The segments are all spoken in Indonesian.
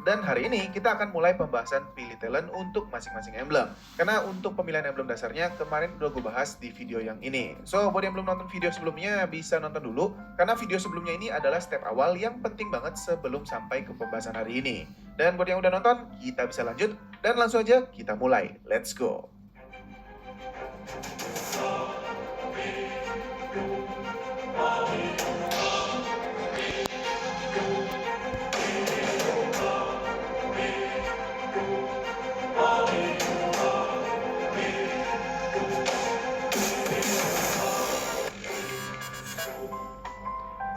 Dan hari ini kita akan mulai pembahasan pilih talent untuk masing-masing emblem. Karena untuk pemilihan emblem dasarnya kemarin udah gue bahas di video yang ini. So, buat yang belum nonton video sebelumnya bisa nonton dulu. Karena video sebelumnya ini adalah step awal yang penting banget sebelum sampai ke pembahasan hari ini. Dan buat yang udah nonton, kita bisa lanjut. Dan langsung aja kita mulai. Let's go!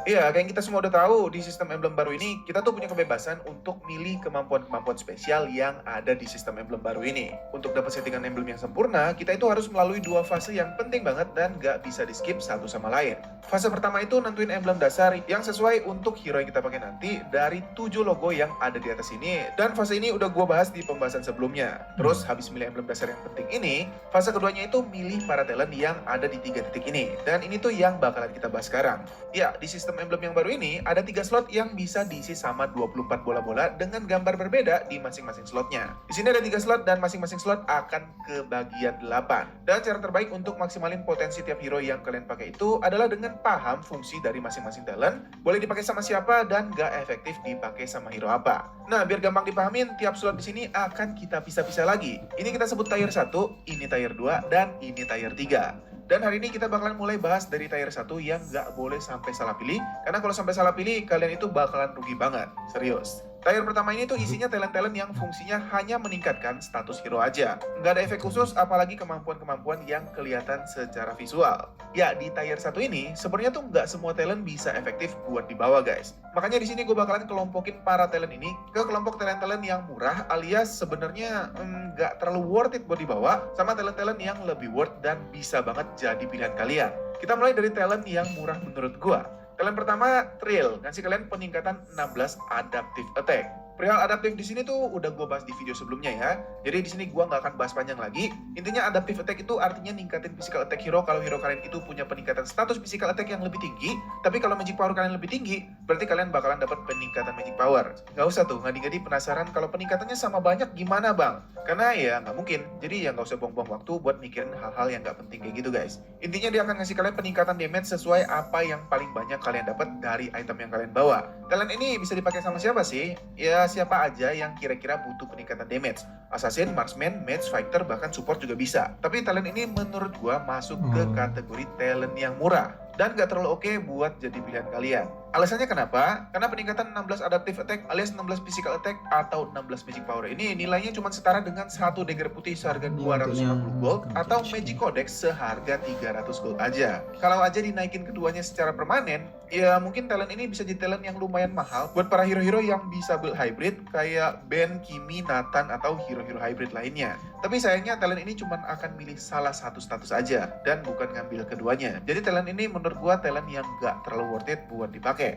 Iya, kayak yang kita semua udah tahu, di sistem emblem baru ini, kita tuh punya kebebasan untuk milih kemampuan-kemampuan spesial yang ada di sistem emblem baru ini. Untuk dapat settingan emblem yang sempurna, kita itu harus melalui dua fase yang penting banget dan gak bisa di-skip satu sama lain. Fase pertama itu nentuin emblem dasar yang sesuai untuk hero yang kita pakai nanti dari 7 logo yang ada di atas ini. Dan fase ini udah gua bahas di pembahasan sebelumnya. Terus, habis milih emblem dasar yang penting ini, fase keduanya itu milih para talent yang ada di 3 titik ini. Dan ini tuh yang bakalan kita bahas sekarang. Ya, di sistem emblem yang baru ini ada 3 slot yang bisa diisi sama 24 bola-bola dengan gambar berbeda di masing-masing slotnya. Di sini ada 3 slot dan masing-masing slot akan ke bagian 8. Dan cara terbaik untuk maksimalin potensi tiap hero yang kalian pakai itu adalah dengan paham fungsi dari masing-masing talent, boleh dipakai sama siapa dan gak efektif dipakai sama hero apa. Nah, biar gampang dipahamin, tiap slot di sini akan kita pisah-pisah lagi. Ini kita sebut tier 1, ini tier 2, dan ini tier 3. Dan hari ini kita bakalan mulai bahas dari tier 1 yang nggak boleh sampai salah pilih. Karena kalau sampai salah pilih, kalian itu bakalan rugi banget. Serius. Tier pertama ini tuh isinya talent-talent yang fungsinya hanya meningkatkan status hero aja. Nggak ada efek khusus, apalagi kemampuan-kemampuan yang kelihatan secara visual. Ya, di tier 1 ini, sebenarnya tuh nggak semua talent bisa efektif buat dibawa, guys. Makanya di sini gue bakalan kelompokin para talent ini ke kelompok talent-talent yang murah, alias sebenarnya nggak terlalu worth it buat dibawa, sama talent-talent yang lebih worth dan bisa banget jadi pilihan kalian. Kita mulai dari talent yang murah menurut gue. Talent pertama, Thrill, ngasih kalian peningkatan 16 Adaptive Attack. Perihal adaptif di sini tuh udah gue bahas di video sebelumnya ya. Jadi di sini gue nggak akan bahas panjang lagi. Intinya adaptive attack itu artinya ningkatin physical attack hero kalau hero kalian itu punya peningkatan status physical attack yang lebih tinggi. Tapi kalau magic power kalian lebih tinggi, berarti kalian bakalan dapat peningkatan magic power. Nggak usah tuh ngadi-ngadi penasaran kalau peningkatannya sama banyak gimana bang? Karena ya nggak mungkin. Jadi ya nggak usah buang-buang waktu buat mikirin hal-hal yang nggak penting kayak gitu guys. Intinya dia akan ngasih kalian peningkatan damage sesuai apa yang paling banyak kalian dapat dari item yang kalian bawa. Talent ini bisa dipakai sama siapa sih? Ya siapa aja yang kira-kira butuh peningkatan damage. Assassin, marksman, mage, fighter, bahkan support juga bisa. Tapi talent ini menurut gua masuk ke kategori talent yang murah dan gak terlalu oke buat jadi pilihan kalian. Alasannya kenapa? Karena peningkatan 16 adaptive attack alias 16 physical attack atau 16 magic power ini nilainya cuma setara dengan satu dagger putih seharga 250 gold atau magic codex seharga 300 gold aja. Kalau aja dinaikin keduanya secara permanen, ya mungkin talent ini bisa jadi talent yang lumayan mahal buat para hero-hero yang bisa build hybrid kayak Ben, Kimi, Nathan, atau hero-hero hybrid lainnya. Tapi sayangnya talent ini cuma akan milih salah satu status aja dan bukan ngambil keduanya. Jadi talent ini menurut gua talent yang gak terlalu worth it buat dipakai.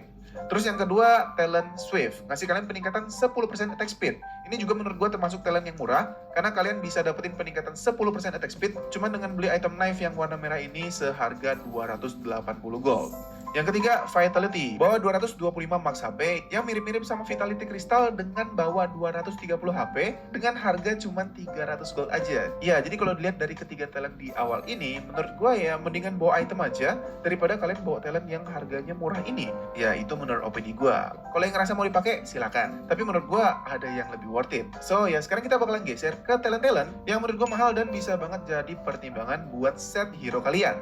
Terus yang kedua, talent Swift, ngasih kalian peningkatan 10% attack speed. Ini juga menurut gue termasuk talent yang murah, karena kalian bisa dapetin peningkatan 10% attack speed cuma dengan beli item knife yang warna merah ini seharga 280 gold. Yang ketiga, Vitality, bawa 225 max HP yang mirip-mirip sama Vitality Crystal dengan bawa 230 HP dengan harga cuma 300 gold aja. Ya, jadi kalau dilihat dari ketiga talent di awal ini, menurut gue ya mendingan bawa item aja daripada kalian bawa talent yang harganya murah ini. Ya, itu menurut opini gue. Kalau yang ngerasa mau dipakai, silakan. Tapi menurut gue ada yang lebih worth it. So, ya sekarang kita bakalan geser ke talent-talent yang menurut gue mahal dan bisa banget jadi pertimbangan buat set hero kalian.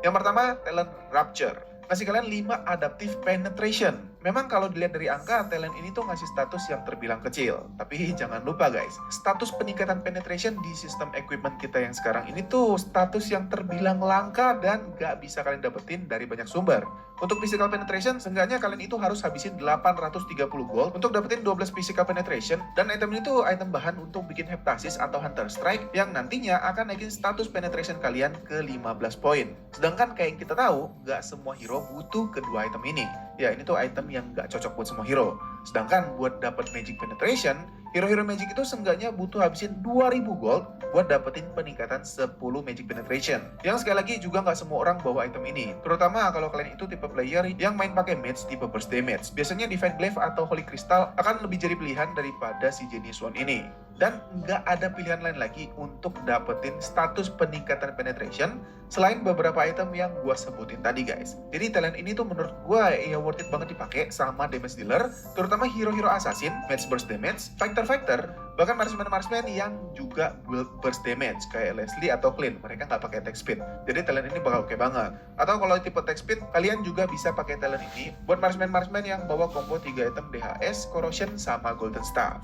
Yang pertama, talent Rapture. Ngasih kalian 5 adaptive penetration. Memang kalau dilihat dari angka, talent ini tuh ngasih status yang terbilang kecil. Tapi jangan lupa guys, status peningkatan penetration di sistem equipment kita yang sekarang ini tuh status yang terbilang langka dan gak bisa kalian dapetin dari banyak sumber. Untuk physical penetration, seenggaknya kalian itu harus habisin 830 gold untuk dapetin 12 physical penetration. Dan item ini tuh item bahan untuk bikin Heptasis atau Hunter Strike yang nantinya akan naikin status penetration kalian ke 15 poin. Sedangkan kayak yang kita tahu, gak semua hero butuh kedua item ini. Ya, ini tuh item yang gak cocok buat semua hero. Sedangkan buat dapat magic penetration, Hero-hero magic itu seenggaknya butuh habisin 2000 gold buat dapetin peningkatan 10 magic penetration. Yang sekali lagi juga nggak semua orang bawa item ini. Terutama kalau kalian itu tipe player yang main pakai mage tipe burst damage. Biasanya Divine Glaive atau Holy Crystal akan lebih jadi pilihan daripada si Genius Wand ini. Dan nggak ada pilihan lain lagi untuk dapetin status peningkatan penetration selain beberapa item yang gua sebutin tadi guys. Jadi talent ini tuh menurut gua ya worth it banget dipakai sama damage dealer, terutama hero-hero assassin, mage burst damage, fighter, bahkan marksman yang juga build burst damage kayak Leslie atau Clint. Mereka nggak pakai attack speed. Jadi talent ini bakal oke banget. Atau kalau tipe attack speed, kalian juga bisa pakai talent ini buat marksman yang bawa combo 3 item DHS, corrosion, sama golden staff.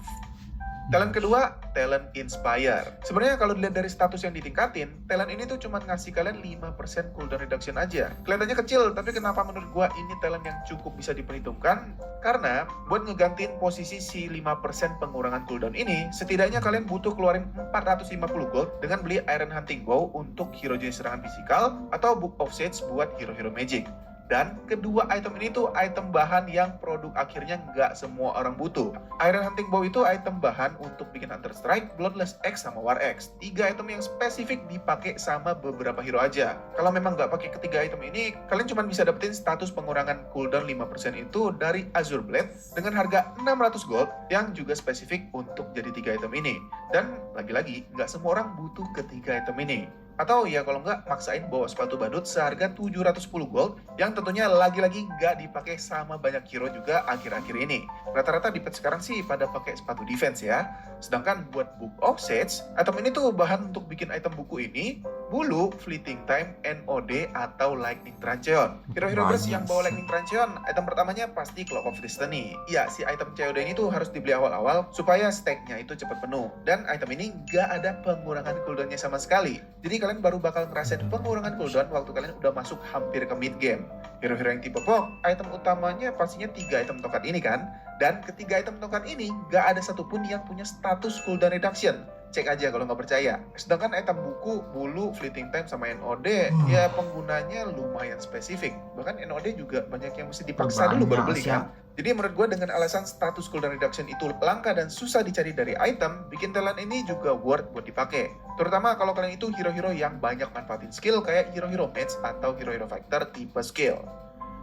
Talent kedua, talent inspire. Sebenarnya kalau dilihat dari status yang ditingkatin, talent ini tuh cuma ngasih kalian 5% cooldown reduction aja. Kelihatannya kecil, tapi kenapa menurut gua ini talent yang cukup bisa diperhitungkan? Karena buat ngegantiin posisi si 5% pengurangan cooldown ini, setidaknya kalian butuh keluarin 450 gold dengan beli Iron Hunting Bow untuk hero jenis serangan fisikal atau Book of Sage buat hero-hero magic. Dan kedua item ini tuh item bahan yang produk akhirnya nggak semua orang butuh. Iron Hunting Bow itu item bahan untuk bikin Hunter Strike, Bloodless X, sama War X. 3 item yang spesifik dipakai sama beberapa hero aja. Kalau memang nggak pakai ketiga item ini, kalian cuma bisa dapetin status pengurangan cooldown 5% itu dari Azure Blade dengan harga 600 gold yang juga spesifik untuk jadi 3 item ini. Dan lagi-lagi, nggak semua orang butuh ketiga item ini. Atau ya kalau nggak, maksain bawa sepatu badut seharga 710 gold yang tentunya lagi-lagi nggak dipakai sama banyak hero juga akhir-akhir ini. Rata-rata di patch sekarang sih pada pakai sepatu defense ya. Sedangkan buat Book of Sage, item ini tuh bahan untuk bikin item buku ini, bulu, Fleeting Time, NOD, atau Lightning Truncheon. Hero-hero burst yang bawa Lightning Truncheon, item pertamanya pasti Cloak of Destiny. Ya, si item COD ini tuh harus dibeli awal-awal supaya stacknya itu cepat penuh. Dan item ini nggak ada pengurangan cooldownnya sama sekali. Jadi kalian baru bakal ngerasain pengurangan cooldown waktu kalian udah masuk hampir ke mid game. Hero-hero yang tipe pop, item utamanya pastinya 3 item tongkat ini kan. Dan ketiga item tongkat ini gak ada satupun yang punya status cooldown reduction. Cek aja kalau nggak percaya. Sedangkan item buku, bulu, Fleeting Time, sama NOD, ya penggunanya lumayan spesifik. Bahkan NOD juga banyak yang mesti dipaksa dulu baru beli kan. Jadi menurut gue dengan alasan status cooldown reduction itu langka dan susah dicari dari item, bikin talent ini juga worth buat dipakai. Terutama kalau kalian itu hero-hero yang banyak manfaatin skill kayak hero-hero mage atau hero-hero fighter tipe skill.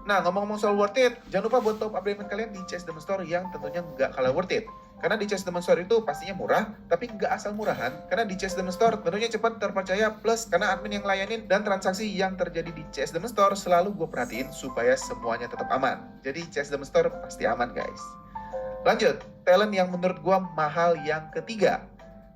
Nah, ngomong-ngomong soal worth it, jangan lupa buat top up diamond kalian di Chess Demon Store yang tentunya nggak kalah worth it. Karena di Chess Demon Store itu pastinya murah, tapi nggak asal murahan. Karena di Chess Demon Store tentunya cepat, terpercaya, plus karena admin yang layanin dan transaksi yang terjadi di Chess Demon Store selalu gue perhatiin supaya semuanya tetap aman. Jadi Chess Demon Store pasti aman guys. Lanjut, talent yang menurut gue mahal yang ketiga.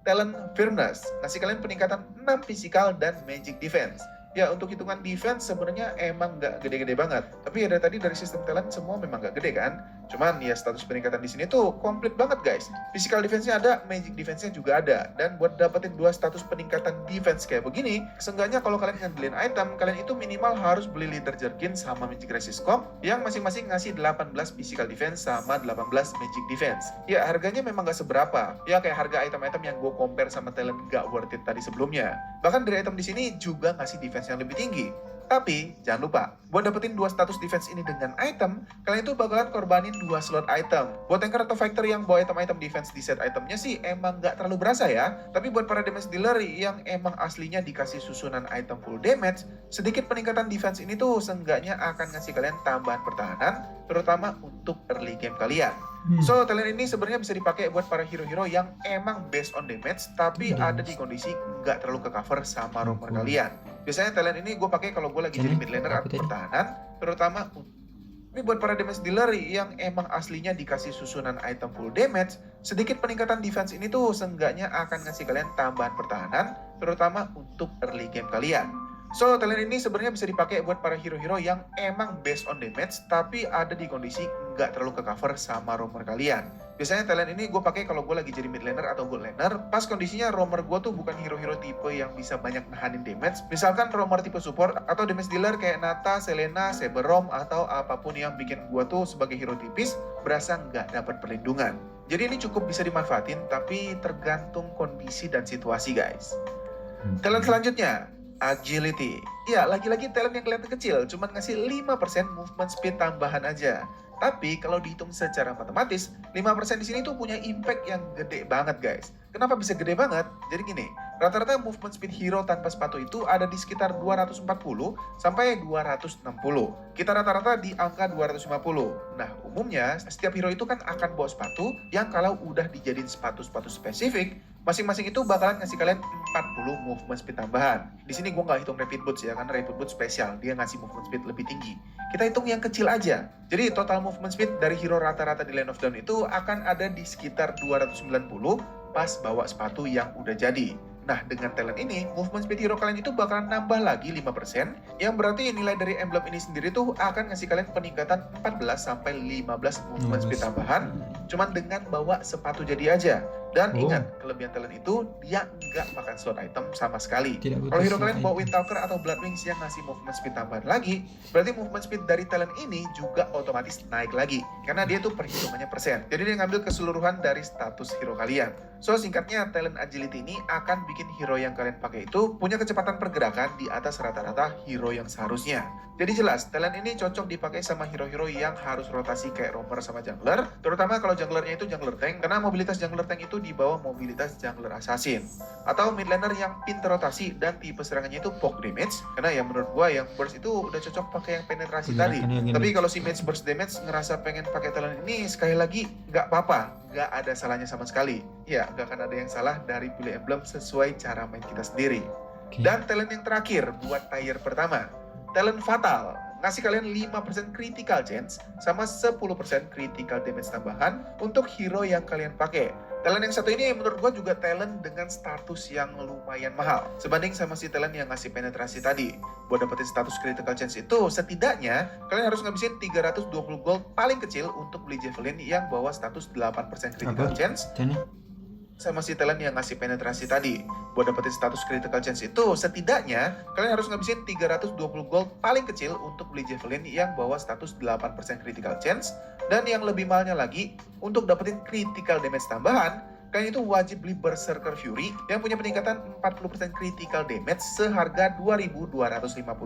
Talent Firmness, ngasih kalian peningkatan 6 physical dan magic defense. Ya, untuk hitungan defense sebenarnya emang nggak gede-gede banget. Tapi ya dari tadi dari sistem talent semua memang nggak gede kan. Cuman ya status peningkatan di sini tuh komplit banget guys. Physical defense-nya ada, magic defense-nya juga ada. Dan buat dapetin 2 status peningkatan defense kayak begini, seenggaknya kalau kalian ngandelin item, kalian itu minimal harus beli Leader Jerkin sama Magic Resist Scope yang masing-masing ngasih 18 physical defense sama 18 magic defense. Ya harganya memang nggak seberapa. Ya kayak harga item-item yang gue compare sama talent nggak worth it tadi sebelumnya. Bahkan dari item di sini juga ngasih defense yang lebih tinggi. Tapi jangan lupa, buat dapetin 2 status defense ini dengan item, kalian itu bakalan korbanin 2 slot item. Buat tanker atau fighter yang bawa item-item defense di set itemnya sih emang nggak terlalu berasa ya. Tapi buat para damage dealer yang emang aslinya dikasih susunan item full damage, sedikit peningkatan defense ini tuh seenggaknya akan ngasih kalian tambahan pertahanan, terutama untuk early game kalian. So, talent ini sebenarnya bisa dipakai buat para hero-hero yang emang based on damage, tapi ada di kondisi nggak terlalu ke cover sama roamer kalian. Biasanya talent ini gue pakai kalau gue lagi jadi mid laner atau pertahanan, terutama ini buat para damage dealer yang emang aslinya dikasih susunan item full damage, sedikit peningkatan defense ini tuh seenggaknya akan ngasih kalian tambahan pertahanan, terutama untuk early game kalian. So, talent ini sebenarnya bisa dipakai buat para hero-hero yang emang based on damage, tapi ada di kondisi nggak terlalu ke cover sama roamer kalian. Biasanya talent ini gue pakai kalau gue lagi jadi mid laner atau gold laner, pas kondisinya roamer gue tuh bukan hero-hero tipe yang bisa banyak nahanin damage. Misalkan roamer tipe support atau damage dealer kayak Nata, Selena, Saberom, atau apapun yang bikin gue tuh sebagai hero tipis berasa nggak dapat perlindungan. Jadi ini cukup bisa dimanfaatin, tapi tergantung kondisi dan situasi guys. Talent selanjutnya, Agility. Ya, lagi-lagi talent yang kelihatan kecil, cuman ngasih 5% movement speed tambahan aja. Tapi kalau dihitung secara matematis, 5% di sini tuh punya impact yang gede banget guys. Kenapa bisa gede banget? Jadi gini, rata-rata movement speed hero tanpa sepatu itu ada di sekitar 240 sampai 260. Kita rata-rata di angka 250. Nah, umumnya setiap hero itu kan akan bawa sepatu yang kalau udah dijadiin sepatu-sepatu spesifik, masing-masing itu bakalan ngasih kalian 40 movement speed tambahan. Di sini gue nggak hitung rapid boots ya, karena rapid boots spesial, dia ngasih movement speed lebih tinggi. Kita hitung yang kecil aja. Jadi total movement speed dari hero rata-rata di Land of Dawn itu akan ada di sekitar 290 pas bawa sepatu yang udah jadi. Nah, dengan talent ini, movement speed hero kalian itu bakalan nambah lagi 5%, yang berarti nilai dari emblem ini sendiri tuh akan ngasih kalian peningkatan 14-15 movement speed tambahan, cuman dengan bawa sepatu jadi aja. Dan ingat, kelebihan talent itu dia nggak makan slot item sama sekali. Kalau hero kalian bawa Windtalker atau Bloodwings yang ngasih movement speed tambahan lagi, berarti movement speed dari talent ini juga otomatis naik lagi, karena dia tuh perhitungannya persen. Jadi dia ngambil keseluruhan dari status hero kalian. So singkatnya, talent agility ini akan bikin hero yang kalian pakai itu punya kecepatan pergerakan di atas rata-rata hero yang seharusnya. Jadi jelas, talent ini cocok dipakai sama hero-hero yang harus rotasi kayak roamer sama jungler, terutama kalau junglernya itu jungler tank, karena mobilitas jungler tank itu di bawah mobilitas jungler assassin. Atau mid laner yang pinter rotasi dan tipe serangannya itu poke damage, karena ya menurut gua yang burst itu udah cocok pakai yang penetrasi tadi. Tapi kalau si mage burst damage ngerasa pengen pakai talent ini, sekali lagi nggak apa-apa, nggak ada salahnya sama sekali. Ya, nggak akan ada yang salah dari pilih emblem sesuai cara main kita sendiri. Dan talent yang terakhir buat tier pertama, talent fatal, ngasih kalian 5% critical chance sama 10% critical damage tambahan untuk hero yang kalian pakai. Talent yang satu ini menurut gua juga talent dengan status yang lumayan mahal sebanding sama si talent yang ngasih penetrasi tadi. Buat dapetin status critical chance itu, setidaknya kalian harus ngabisin 320 gold paling kecil untuk beli Javelin yang bawa status 8% critical chance sama si talent yang ngasih penetrasi tadi. Buat dapetin status critical chance itu, setidaknya kalian harus ngabisin 320 gold paling kecil untuk beli Javelin yang bawa status 8% critical chance. Dan yang lebih mahalnya lagi, untuk dapetin critical damage tambahan, kalian itu wajib beli Berserker Fury yang punya peningkatan 40% critical damage seharga 2.250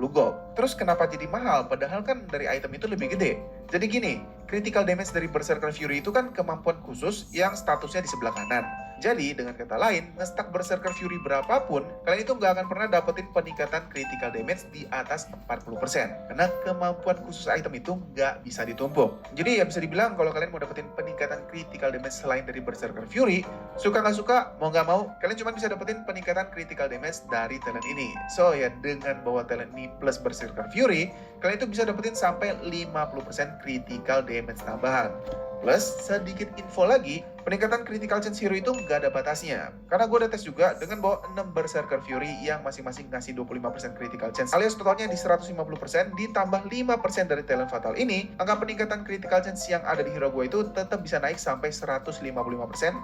gold. Terus kenapa jadi mahal? Padahal kan dari item itu lebih gede. Jadi gini, critical damage dari Berserker Fury itu kan kemampuan khusus yang statusnya di sebelah kanan. Jadi, dengan kata lain, nge-stack Berserker Fury berapapun, kalian itu nggak akan pernah dapetin peningkatan critical damage di atas 40%. Karena kemampuan khusus item itu nggak bisa ditumpuk. Jadi ya bisa dibilang kalau kalian mau dapetin peningkatan critical damage selain dari Berserker Fury, suka nggak suka, mau nggak mau, kalian cuma bisa dapetin peningkatan critical damage dari talent ini. So ya, dengan bawa talent ini plus Berserker Fury, kalian itu bisa dapetin sampai 50% critical damage tambahan. Plus, sedikit info lagi, peningkatan critical chance hero itu nggak ada batasnya. Karena gue udah tes juga dengan bawa 6 Berserker Fury yang masing-masing ngasih 25% critical chance. Alias totalnya di 150% ditambah 5% dari talent fatal ini, angka peningkatan critical chance yang ada di hero gue itu tetap bisa naik sampai 155%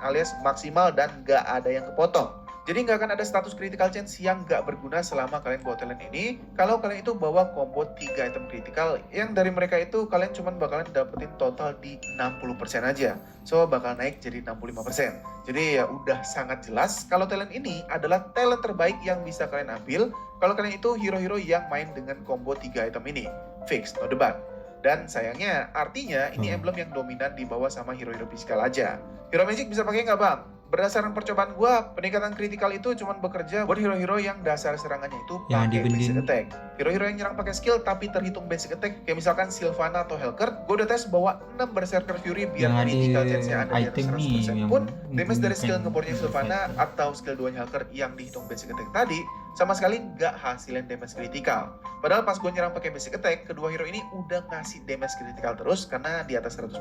alias maksimal dan nggak ada yang kepotong. Jadi nggak akan ada status critical chance yang nggak berguna selama kalian bawa talent ini kalau kalian itu bawa combo 3 item critical yang dari mereka itu kalian cuma bakalan dapetin total di 60% aja. So bakal naik jadi 65%. Jadi ya udah sangat jelas kalau talent ini adalah talent terbaik yang bisa kalian ambil kalau kalian itu hero-hero yang main dengan combo 3 item ini. Fix, no debat. Dan sayangnya artinya ini emblem yang dominan dibawa sama hero-hero fisikal aja. Hero magic bisa pakai nggak bang? Berdasarkan percobaan gue, peningkatan kritikal itu cuma bekerja buat hero-hero yang dasar serangannya itu pakai basic attack. Hero-hero yang nyerang pakai skill tapi terhitung basic attack, kayak misalkan Sylvana atau Helcurt, gue udah tes bawa 6 Berserker Fury biar critical chance-nya ada di atas 100% pun, damage dari skill ngebornya Sylvana atau skill 2-nya Helcurt yang dihitung basic attack tadi, sama sekali nggak hasilin damage kritikal. Padahal pas gue nyerang pakai basic attack, kedua hero ini udah ngasih damage kritikal terus karena di atas 100%.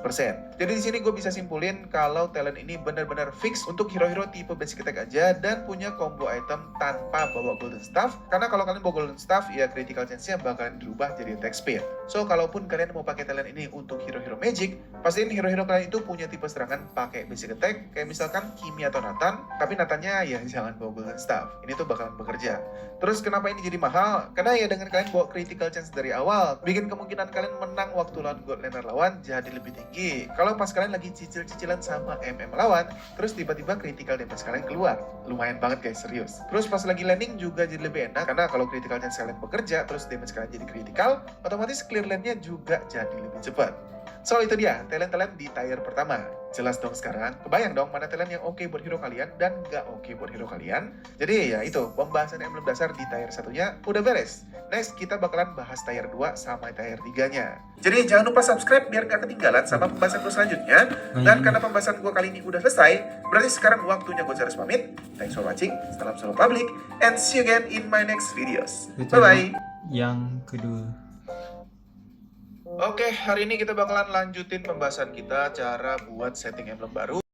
Jadi di sini gue bisa simpulin kalau talent ini benar-benar fix untuk hero-hero tipe basic attack aja dan punya combo item tanpa bawa golden staff. Karena kalau kalian bawa golden staff, ya critical chance-nya bakalan dirubah jadi attack speed. So kalaupun kalian mau pakai talent ini untuk hero-hero magic, pastiin hero-hero kalian itu punya tipe serangan pakai basic attack, kayak misalkan Kimi atau Nathan. Tapi Nathannya ya jangan bawa golden staff. Ini tuh bakalan bekerja. Terus kenapa ini jadi mahal? Karena ya dengan kalian bawa critical chance dari awal, bikin kemungkinan kalian menang waktu lawan god laner lawan jadi lebih tinggi. Kalau pas kalian lagi cicil-cicilan sama MM lawan, terus tiba-tiba critical damage kalian keluar. Lumayan banget guys, serius. Terus pas lagi landing juga jadi lebih enak, karena kalau critical chance kalian bekerja, terus damage kalian jadi critical, otomatis clear lane-nya juga jadi lebih cepat. Soal itu dia, talent-talent di tier pertama. Jelas dong sekarang, kebayang dong mana talent yang oke buat hero kalian dan nggak oke buat hero kalian. Jadi ya itu, pembahasan emblem dasar di tier satunya udah beres. Next, kita bakalan bahas tier 2 sama tier 3-nya. Jadi jangan lupa subscribe biar nggak ketinggalan sama pembahasan gue selanjutnya. Dan karena pembahasan gue kali ini udah selesai, berarti sekarang waktunya gue harus pamit. Thanks for watching, salam solo public, and see you again in my next videos. Bye-bye. Yang kedua. Oke, hari ini kita bakalan lanjutin pembahasan kita cara buat setting emblem baru.